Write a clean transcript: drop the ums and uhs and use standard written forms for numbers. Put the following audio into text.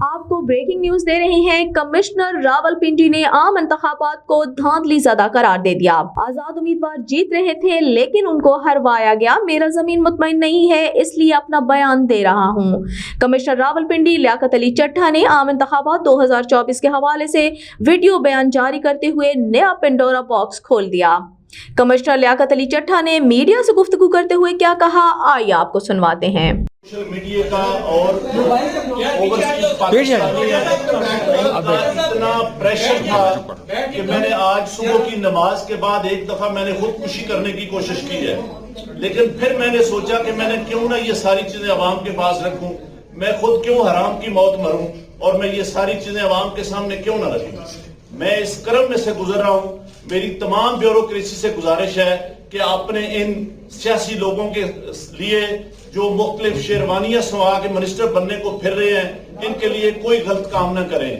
آپ کو breaking news دے رہے ہیں۔ کمشنر راولپنڈی نے عام انتخابات کو دھاندلی زدہ قرار دے دیا۔ آزاد امیدوار جیت رہے تھے لیکن ان کو ہروایا گیا۔ میرا زمین مطمئن نہیں ہے اس لیے اپنا بیان دے رہا ہوں۔ کمشنر راولپنڈی لیاقت علی چٹھا نے عام انتخابات 2024 کے حوالے سے ویڈیو بیان جاری کرتے ہوئے نیا پنڈورا باکس کھول دیا۔ کمشنر لیاقت علی چٹھا نے میڈیا سے گفتگو کرتے ہوئے کیا کہا، آئیے آپ کو سنواتے ہیں۔ سوشل میڈیا کا اور اوورسیز پاکستانی کا اتنا پریشر تھا کہ میں نے آج صبح کی نماز کے بعد ایک دفعہ میں نے خودکشی کرنے کی کوشش کی ہے، لیکن پھر میں نے سوچا کہ میں نے کیوں نہ یہ ساری چیزیں عوام کے پاس رکھوں، میں خود کیوں حرام کی موت مروں اور میں یہ ساری چیزیں عوام کے سامنے کیوں نہ رکھوں۔ میں اس کرم میں سے گزر رہا ہوں۔ میری تمام بیوروکریسی سے گزارش ہے کہ اپنے ان سیاسی لوگوں کے لیے جو مختلف شیروانیاں سوا کے منسٹر بننے کو پھر رہے ہیں، ان کے لیے کوئی غلط کام نہ کریں۔